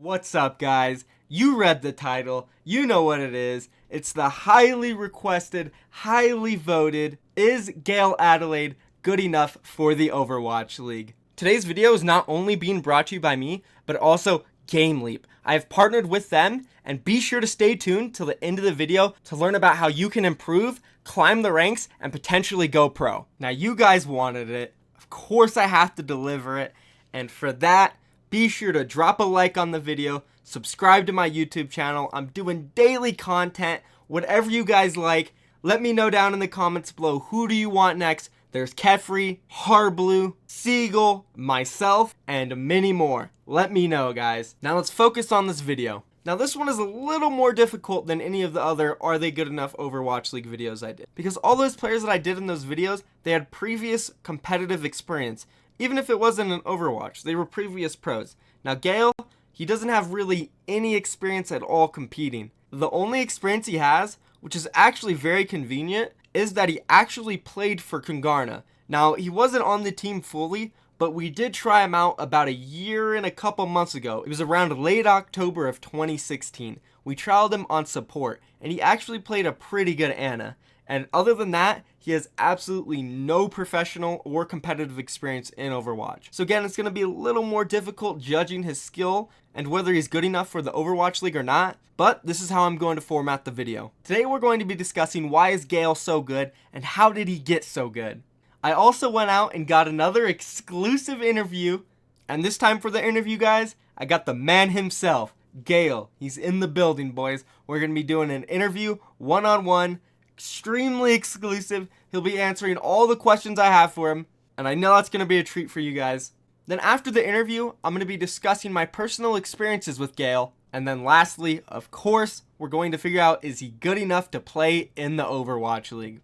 What's up, guys? You read the title. You know what it is. It's the highly requested, highly voted, is Galeadelade good enough for the Overwatch League? Today's video is not only being brought to you by me, but also Game Leap. I have partnered with them, and be sure to stay tuned till the end of the video to learn about how you can improve, climb the ranks, and potentially go pro. Now, you guys wanted it. Of course I have to deliver it, and for that, be sure to drop a like on the video, subscribe to my YouTube channel. I'm doing daily content, whatever you guys like. Let me know down in the comments below, who do you want next? There's Kefri, Harblue, Seagull, myself, and many more. Let me know, guys. Now let's focus on this video. Now this one is a little more difficult than any of the other Are They Good Enough Overwatch League videos I did. Because all those players that I did in those videos, they had previous competitive experience. Even if it wasn't an Overwatch, they were previous pros. Now Gale, he doesn't have really any experience at all competing. The only experience he has, which is actually very convenient, is that he actually played for Kungarna. Now, he wasn't on the team fully, but we did try him out about a year and a couple months ago. It was around late October of 2016. We trialed him on support, and he actually played a pretty good Ana. And other than that, he has absolutely no professional or competitive experience in Overwatch. So again, it's going to be a little more difficult judging his skill and whether he's good enough for the Overwatch League or not, but this is how I'm going to format the video. Today we're going to be discussing why is Gale so good and how did he get so good. I also went out and got another exclusive interview, and this time for the interview, guys, I got the man himself, Gale. He's in the building, boys. We're going to be doing an interview one-on-one, extremely exclusive. He'll be answering all the questions I have for him, and I know that's going to be a treat for you guys. Then after the interview, I'm going to be discussing my personal experiences with Gale, and then lastly, of course, we're going to figure out, is he good enough to play in the Overwatch League?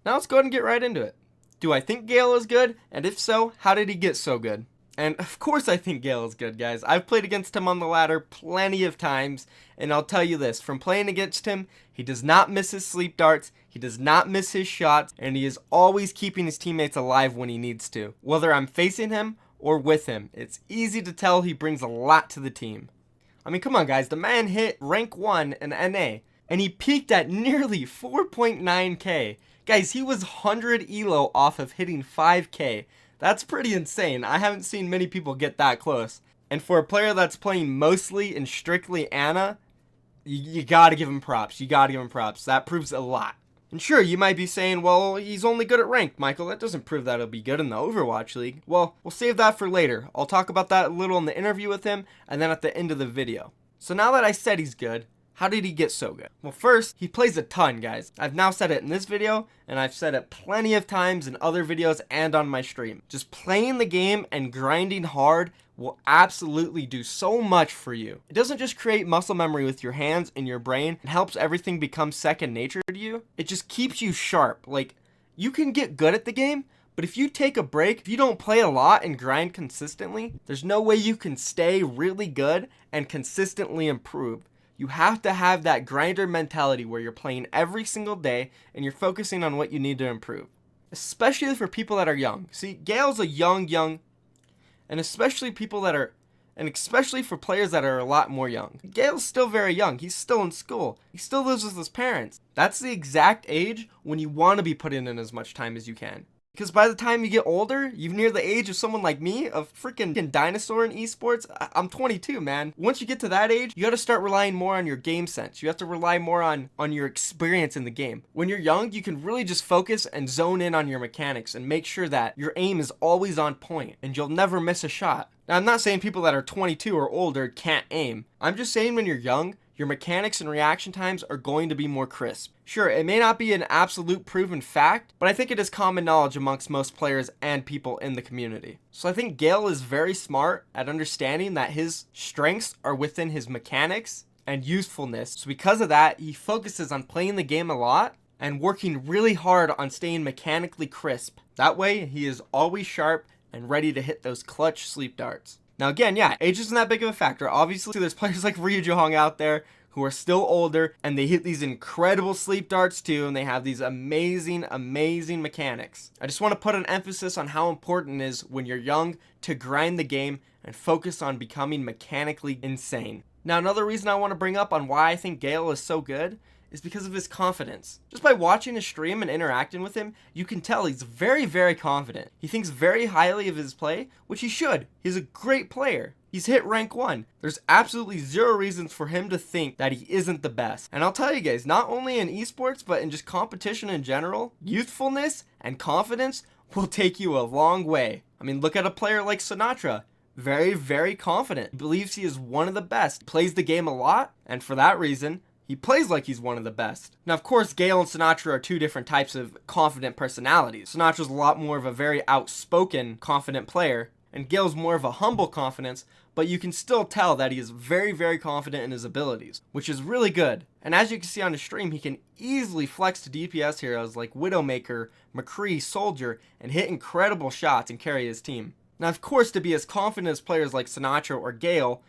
Now let's go ahead and get right into it. Do I think Gale is good? And if so, how did he get so good? And of course I think Gale is good, guys. I've played against him on the ladder plenty of times, and I'll tell you this, from playing against him, he does not miss his sleep darts, he does not miss his shots, and he is always keeping his teammates alive when he needs to. Whether I'm facing him or with him, it's easy to tell he brings a lot to the team. I mean, come on, guys, the man hit rank 1 in NA, and he peaked at nearly 4.9k. Guys, he was 100 elo off of hitting 5k. That's pretty insane. I haven't seen many people get that close. And for a player that's playing mostly and strictly Ana, you gotta give him props. You gotta give him props. That proves a lot. And sure, you might be saying, well, he's only good at ranked, Michael. That doesn't prove that he'll be good in the Overwatch League. Well, we'll save that for later. I'll talk about that a little in the interview with him, and then at the end of the video. So now that I said he's good, how did he get so good? Well, first, he plays a ton, guys. I've now said it in this video, and I've said it plenty of times in other videos and on my stream. Just playing the game and grinding hard will absolutely do so much for you. It doesn't just create muscle memory with your hands and your brain. It helps everything become second nature to you. It just keeps you sharp. Like, you can get good at the game, but if you take a break, if you don't play a lot and grind consistently, there's no way you can stay really good and consistently improve. You have to have that grinder mentality where you're playing every single day and you're focusing on what you need to improve. Especially for people that are young. See, Gale's a young, and especially for players that are a lot more young. Gale's still very young. He's still in school. He still lives with his parents. That's the exact age when you want to be putting in as much time as you can. Because by the time you get older, you're near the age of someone like me, a freaking dinosaur in esports. I'm 22, man. Once you get to that age, you got to start relying more on your game sense. You have to rely more on your experience in the game. When you're young, you can really just focus and zone in on your mechanics and make sure that your aim is always on point and you'll never miss a shot. Now, I'm not saying people that are 22 or older can't aim. I'm just saying when you're young, your mechanics and reaction times are going to be more crisp. Sure, it may not be an absolute proven fact, but I think it is common knowledge amongst most players and people in the community. So I think Gale is very smart at understanding that his strengths are within his mechanics and usefulness. So because of that, he focuses on playing the game a lot and working really hard on staying mechanically crisp. That way, he is always sharp and ready to hit those clutch sleep darts. Now again, yeah, age isn't that big of a factor. Obviously, there's players like Ryu Johong out there who are still older, and they hit these incredible sleep darts too, and they have these amazing mechanics. I just want to put an emphasis on how important it is when you're young to grind the game and focus on becoming mechanically insane. Now, another reason I want to bring up on why I think Gale is so good is because of his confidence. Just by watching his stream and interacting with him, you can tell he's very confident. He thinks very highly of his play, which he should. He's a great player. He's hit rank 1. There's absolutely zero reasons for him to think that he isn't the best. And I'll tell you guys, not only in esports, but in just competition in general, youthfulness and confidence will take you a long way. I mean, look at a player like Sinatra. Very confident. He believes he is one of the best. Plays the game a lot, and for that reason, he plays like he's one of the best. Now, of course, Gale and Sinatra are two different types of confident personalities. Sinatra's a lot more of a very outspoken, confident player, and Gale's more of a humble confidence, but you can still tell that he is very confident in his abilities, which is really good. And as you can see on his stream, he can easily flex to DPS heroes like Widowmaker, McCree, Soldier, and hit incredible shots and carry his team. Now, of course, to be as confident as players like Sinatra or Gale,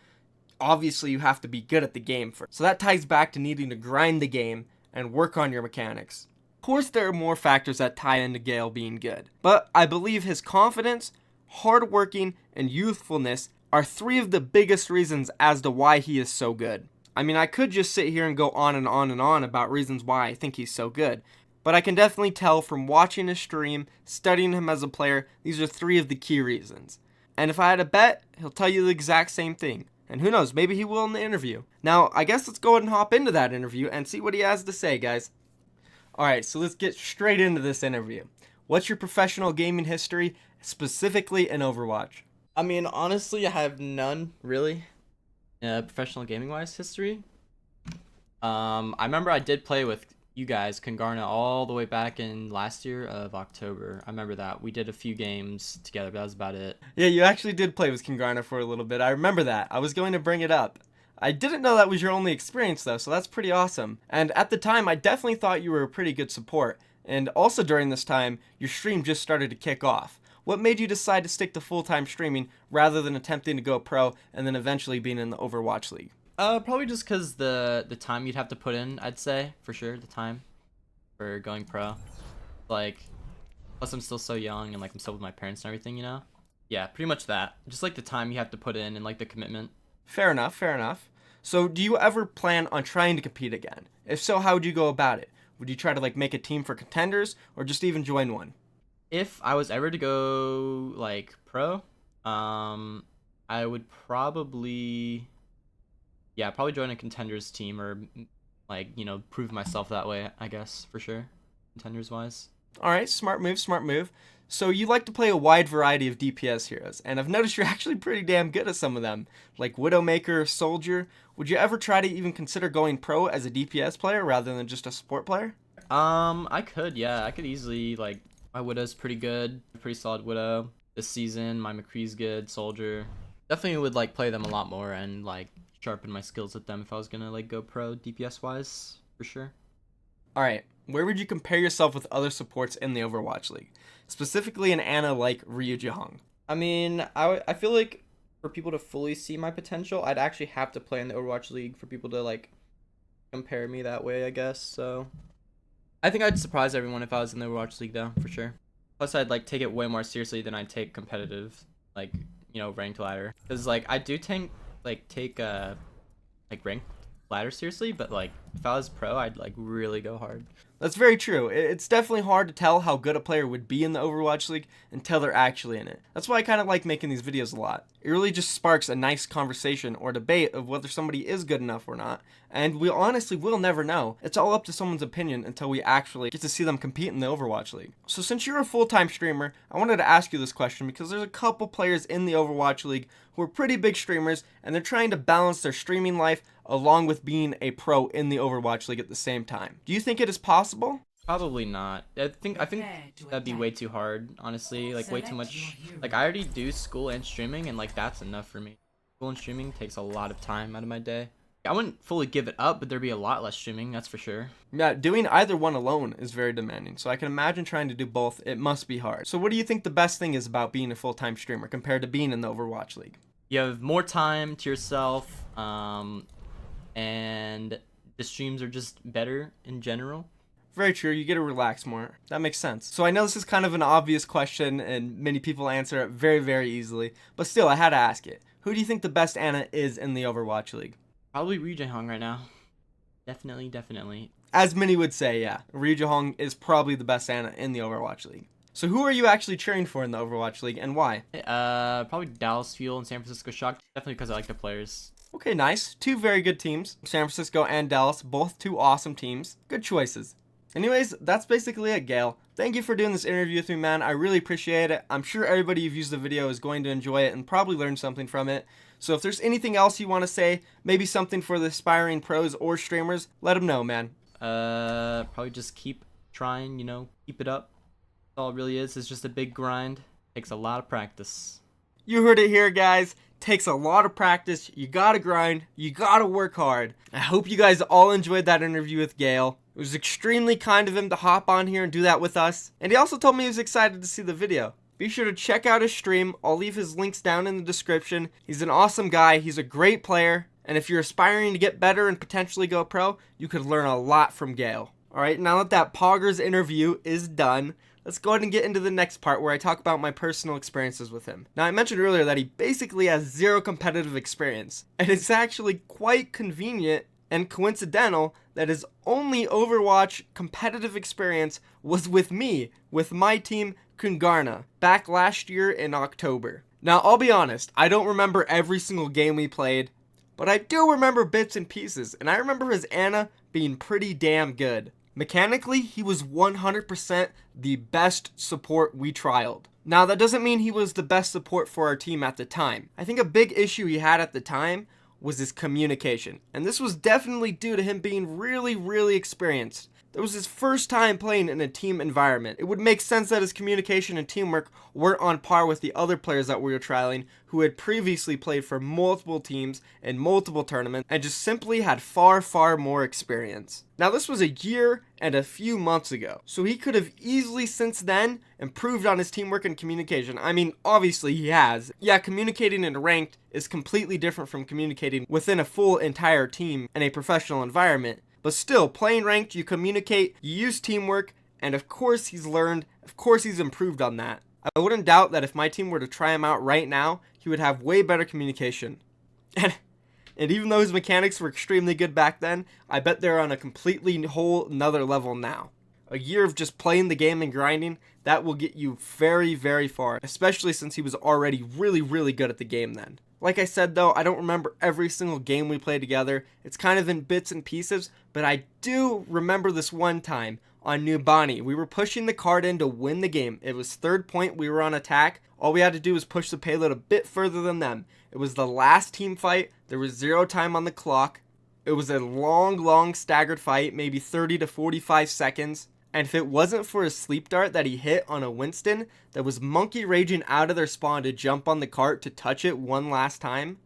obviously you have to be good at the game first. So that ties back to needing to grind the game and work on your mechanics. Of course, there are more factors that tie into Gale being good, but I believe his confidence, hardworking, and youthfulness are 3 of the biggest reasons as to why he is so good. I mean, I could just sit here and go on and on about reasons why I think he's so good, but I can definitely tell from watching his stream, studying him as a player, these are 3 of the key reasons. And if I had a bet, he'll tell you the exact same thing. And who knows, maybe he will in the interview. Now, I guess let's go ahead and hop into that interview and see what he has to say, guys. Alright, so let's get straight into this interview. What's your professional gaming history, specifically in Overwatch? I mean, honestly, I have none, really. Professional gaming-wise history. I remember I did play with you guys, Congarna, all the way back in last year of October. I remember that. We did a few games together, but that was about it. Yeah, you actually did play with Congarna for a little bit. I remember that. I was going to bring it up. I didn't know that was your only experience, though, so that's pretty awesome. And at the time, I definitely thought you were a pretty good support. And also during this time, your stream just started to kick off. What made you decide to stick to full-time streaming rather than attempting to go pro and then eventually being in the Overwatch League? Probably just because the time you'd have to put in, I'd say, for sure, the time for going pro. Like, plus I'm still so young and, like, I'm still with my parents and everything, you know? Yeah, pretty much that. Just, like, the time you have to put in and, like, the commitment. Fair enough. So, do you ever plan on trying to compete again? If so, how would you go about it? Would you try to, like, make a team for contenders or just even join one? If I was ever to go, like, pro, I would probably... yeah, probably join a contenders team or, like, you know, prove myself that way, I guess, for sure, contenders-wise. All right, smart move. So you like to play a wide variety of DPS heroes, and I've noticed you're actually pretty damn good at some of them, like Widowmaker, Soldier. Would you ever try to even consider going pro as a DPS player rather than just a support player? I could, yeah. I could easily, like, my Widow's pretty good, pretty solid Widow. This season, my McCree's good, Soldier. Definitely would, like, play them a lot more and, like, sharpen my skills with them if I was gonna, like, go pro DPS wise, for sure. All right, where would you compare yourself with other supports in the Overwatch League, specifically an Ana like Ryu Jihong? I mean, I feel like for people to fully see my potential, I'd actually have to play in the Overwatch League for people to, like, compare me that way, I guess. So I think I'd surprise everyone if I was in the Overwatch League, though, for sure. Plus, I'd, like, take it way more seriously than I'd take competitive, like, you know, ranked ladder, because, like, I do take like ranked ladder seriously, but, like, if I was pro, I'd, like, really go hard. That's very true. It's definitely hard to tell how good a player would be in the Overwatch League until they're actually in it. That's why I kind of like making these videos a lot. It really just sparks a nice conversation or debate of whether somebody is good enough or not, and we honestly will never know. It's all up to someone's opinion until we actually get to see them compete in the Overwatch League. So since you're a full-time streamer, I wanted to ask you this question because there's a couple players in the Overwatch League who are pretty big streamers, and they're trying to balance their streaming life along with being a pro in the Overwatch League at the same time. Do you think it is possible? Probably not. I think that'd be way too hard, honestly. Like, way too much. Like, I already do school and streaming, and, like, that's enough for me. School and streaming takes a lot of time out of my day. I wouldn't fully give it up, but there'd be a lot less streaming, that's for sure. Yeah, doing either one alone is very demanding, so I can imagine trying to do both. It must be hard. So what do you think the best thing is about being a full-time streamer compared to being in the Overwatch League? You have more time to yourself, and and the streams are just better in general. Very true. You get to relax more. That makes sense. So I know this is kind of an obvious question and many people answer it very, very easily. But still, I had to ask it. Who do you think the best Ana is in the Overwatch League? Probably Hong right now. Definitely. As many would say, yeah. Hong is probably the best Ana in the Overwatch League. So who are you actually cheering for in the Overwatch League and why? Probably Dallas Fuel and San Francisco Shock. Definitely because I like the players. Okay, nice. Two very good teams. San Francisco and Dallas, both two awesome teams. Good choices. Anyways, that's basically it, Gale. Thank you for doing this interview with me, man. I really appreciate it. I'm sure everybody who views the video is going to enjoy it and probably learn something from it. So if there's anything else you want to say, maybe something for the aspiring pros or streamers, let them know, man. Probably just keep trying, keep it up. That's all it really is. It's just a big grind. Takes a lot of practice. You heard it here, guys. Takes a lot of practice. You gotta grind. You gotta work hard. I hope you guys all enjoyed that interview with Gale. It was extremely kind of him to hop on here and do that with us. And he also told me he was excited to see the video. Be sure to check out his stream. I'll leave his links down in the description. He's an awesome guy. He's a great player. And if you're aspiring to get better and potentially go pro, you could learn a lot from Gale. Alright, now that Poggers interview is done, let's go ahead and get into the next part where I talk about my personal experiences with him. Now, I mentioned earlier that he basically has zero competitive experience. And it's actually quite convenient and coincidental that his only Overwatch competitive experience was with me, with my team, Kungarna, back last year in October. Now, I'll be honest, I don't remember every single game we played, but I do remember bits and pieces, and I remember his Ana being pretty damn good. Mechanically, he was 100% the best support we trialed. Now, that doesn't mean he was the best support for our team at the time. I think a big issue he had at the time was his communication, and this was definitely due to him being really, really experienced. That was his first time playing in a team environment. It would make sense that his communication and teamwork weren't on par with the other players that we were trialing who had previously played for multiple teams in multiple tournaments and just simply had far, far more experience. Now, this was a year and a few months ago, so he could have easily since then improved on his teamwork and communication. I mean, obviously he has. Yeah, communicating in ranked is completely different from communicating within a full entire team in a professional environment. But still, playing ranked, you communicate, you use teamwork, and of course he's learned, of course he's improved on that. I wouldn't doubt that if my team were to try him out right now, he would have way better communication. And even though his mechanics were extremely good back then, I bet they're on a completely whole nother level now. A year of just playing the game and grinding, that will get you very, very far, especially since he was already really, really good at the game then. Like I said though, I don't remember every single game we played together. It's kind of in bits and pieces, but I do remember this one time on New Bonnie. We were pushing the card in to win the game. It was third point, we were on attack. All we had to do was push the payload a bit further than them. It was the last team fight, there was 0 time on the clock. It was a long staggered fight, maybe 30 to 45 seconds. And if it wasn't for a sleep dart that he hit on a Winston that was monkey raging out of their spawn to jump on the cart to touch it one last time,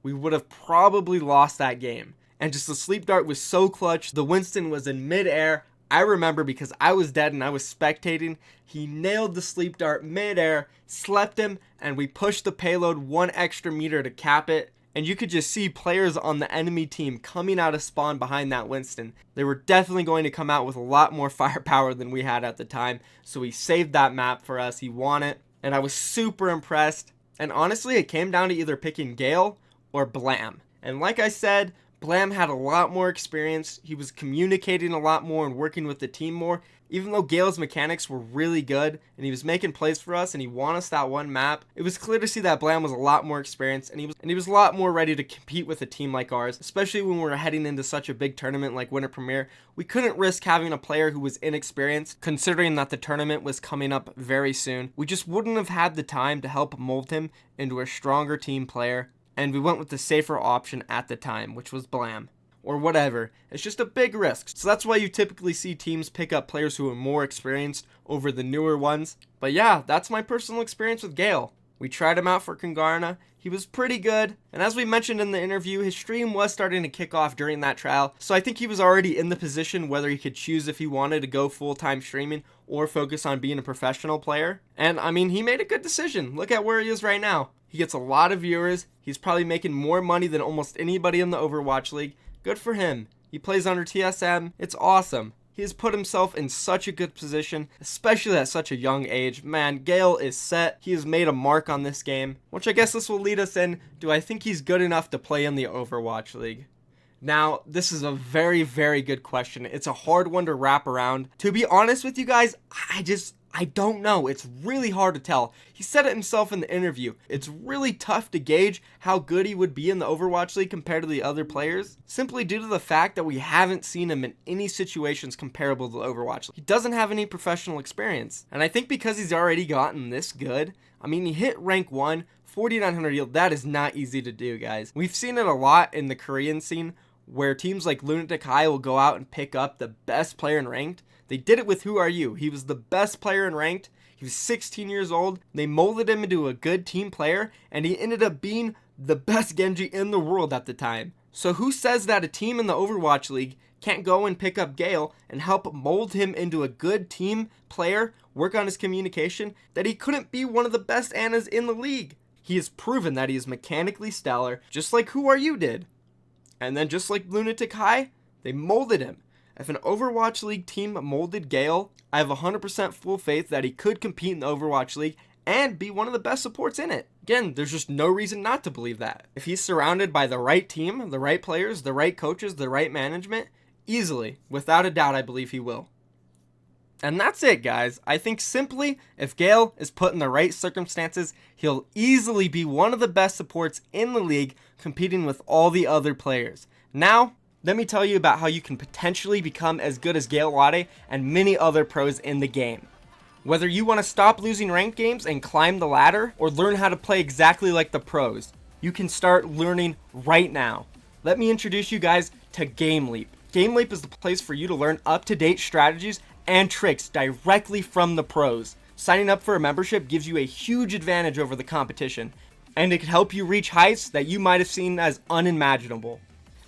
we would have probably lost that game. And just the sleep dart was so clutch, the Winston was in midair. I remember because I was dead and I was spectating. He nailed the sleep dart midair, slept him, and we pushed the payload 1 extra meter to cap it. And you could just see players on the enemy team coming out of spawn behind that Winston. They were definitely going to come out with a lot more firepower than we had at the time. So he saved that map for us. He won it. And I was super impressed. And honestly, it came down to either picking Gale or Blam. And like I said, Blam had a lot more experience. He was communicating a lot more and working with the team more. Even though Gale's mechanics were really good and he was making plays for us and he won us that one map, it was clear to see that Blam was a lot more experienced and he was a lot more ready to compete with a team like ours, especially when we were heading into such a big tournament like Winter Premier. We couldn't risk having a player who was inexperienced, considering that the tournament was coming up very soon. We just wouldn't have had the time to help mold him into a stronger team player, and we went with the safer option at the time, which was Blam. Or whatever. It's just a big risk. So that's why you typically see teams pick up players who are more experienced over the newer ones. But yeah, that's my personal experience with Gale. We tried him out for Kungarna. He was pretty good. And as we mentioned in the interview, his stream was starting to kick off during that trial. So I think he was already in the position whether he could choose if he wanted to go full-time streaming or focus on being a professional player. And I mean, he made a good decision. Look at where he is right now. He gets a lot of viewers. He's probably making more money than almost anybody in the Overwatch League. Good for him. He plays under TSM. It's awesome. He has put himself in such a good position, especially at such a young age. Man, Gale is set. He has made a mark on this game, which I guess this will lead us in. Do I think he's good enough to play in the Overwatch League? Now, this is a very, very good question. It's a hard one to wrap around. To be honest with you guys, I don't know. It's really hard to tell. He said it himself in the interview. It's really tough to gauge how good he would be in the Overwatch League compared to the other players, simply due to the fact that we haven't seen him in any situations comparable to the Overwatch League. He doesn't have any professional experience. And I think because he's already gotten this good, I mean, he hit rank 1, 4,900 yield. That is not easy to do, guys. We've seen it a lot in the Korean scene, where teams like Lunatic High will go out and pick up the best player in ranked. They did it with Who Are You. He was the best player in ranked. He was 16 years old. They molded him into a good team player, and he ended up being the best Genji in the world at the time. So who says that a team in the Overwatch League can't go and pick up Gale and help mold him into a good team player, work on his communication, that he couldn't be one of the best Annas in the league? He has proven that he is mechanically stellar, just like Who Are You did. And then just like Lunatic High, they molded him. If an Overwatch League team molded Gale, I have 100% full faith that he could compete in the Overwatch League and be one of the best supports in it. Again, there's just no reason not to believe that. If he's surrounded by the right team, the right players, the right coaches, the right management, easily, without a doubt, I believe he will. And that's it, guys. I think simply, if Gale is put in the right circumstances, he'll easily be one of the best supports in the league, competing with all the other players. Now, let me tell you about how you can potentially become as good as Galeadelade and many other pros in the game. Whether you want to stop losing ranked games and climb the ladder, or learn how to play exactly like the pros, you can start learning right now. Let me introduce you guys to GameLeap. GameLeap is the place for you to learn up-to-date strategies and tricks directly from the pros. Signing up for a membership gives you a huge advantage over the competition, and it can help you reach heights that you might have seen as unimaginable.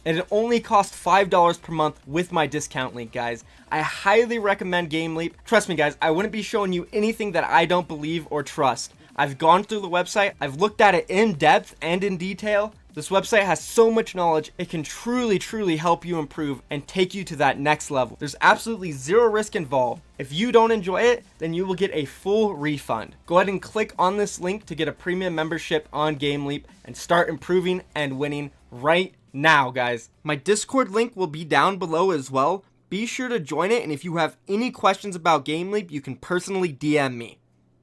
And it only costs $5 per month with my discount link, guys. I highly recommend GameLeap. Trust me, guys, I wouldn't be showing you anything that I don't believe or trust. I've gone through the website, I've looked at it in depth and in detail. This website has so much knowledge, it can truly help you improve and take you to that next level. There's absolutely zero risk involved. If you don't enjoy it, then you will get a full refund. Go ahead and click on this link to get a premium membership on GameLeap and start improving and winning right now, guys. My Discord link will be down below as well. Be sure to join it, and if you have any questions about GameLeap, you can personally DM me.